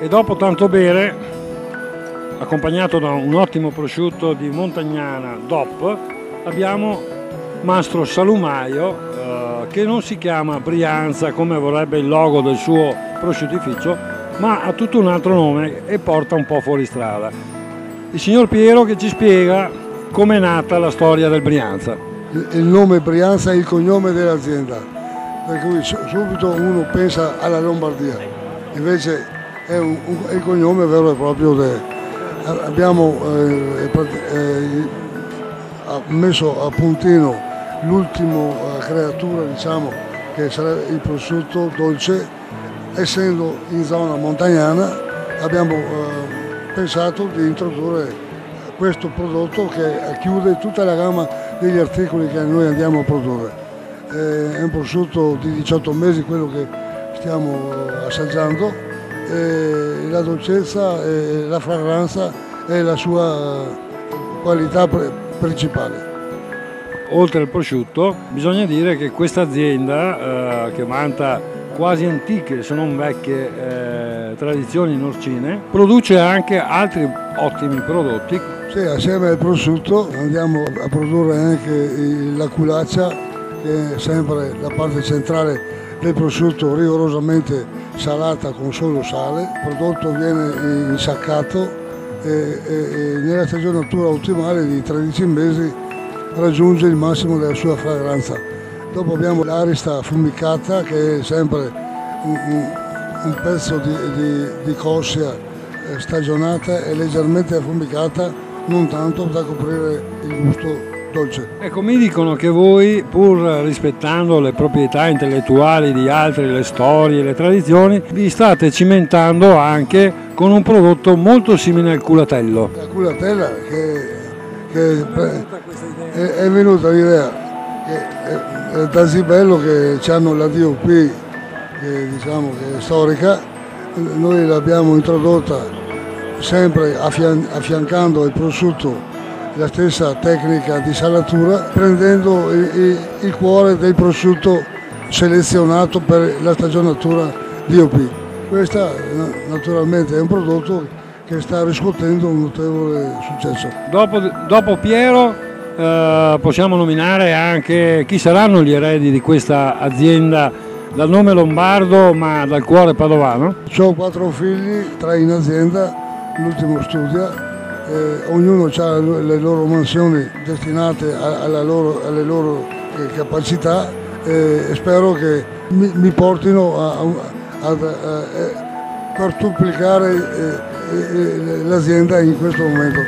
E dopo tanto bere, accompagnato da un ottimo prosciutto di Montagnana DOP, abbiamo Mastro Salumaio, che non si chiama Brianza come vorrebbe il logo del suo prosciuttificio, ma ha tutto un altro nome e porta un po' fuori strada. Il signor Piero che ci spiega come è nata la storia del Brianza. Il nome Brianza è il cognome dell'azienda, per cui subito uno pensa alla Lombardia, invece è il cognome vero e proprio. Abbiamo messo a puntino l'ultima creatura, diciamo, che sarebbe il prosciutto dolce. Essendo in zona montagnana abbiamo pensato di introdurre questo prodotto che chiude tutta la gamma degli articoli che noi andiamo a produrre. È un prosciutto di 18 mesi quello che stiamo assaggiando, la dolcezza, la fragranza è la sua qualità principale. Oltre al prosciutto, bisogna dire che questa azienda, che vanta quasi antiche, se non vecchie tradizioni norcine, produce anche altri ottimi prodotti. Sì, assieme al prosciutto andiamo a produrre anche la culaccia, che è sempre la parte centrale del prosciutto, rigorosamente salata con solo sale. Il prodotto viene insaccato e nella stagionatura ottimale di 13 mesi raggiunge il massimo della sua fragranza. Dopo abbiamo l'arista affumicata, che è sempre un pezzo di coscia stagionata e leggermente affumicata, non tanto da coprire il gusto dolce. Ecco, mi dicono che voi, pur rispettando le proprietà intellettuali di altri, le storie, le tradizioni, vi state cimentando anche con un prodotto molto simile al culatello. La culatella che è venuta l'idea che da Zibello, che hanno la DOP, che diciamo che è storica, noi l'abbiamo introdotta sempre affiancando al prosciutto la stessa tecnica di salatura, prendendo il cuore del prosciutto selezionato per la stagionatura DOP. Questo naturalmente è un prodotto che sta riscuotendo un notevole successo. Dopo Piero possiamo nominare anche chi saranno gli eredi di questa azienda dal nome lombardo ma dal cuore padovano? Ho 4 figli, 3 in azienda, l'ultimo studia. Ognuno ha le loro mansioni destinate alle loro capacità e spero che mi portino a quadruplicare l'azienda in questo momento.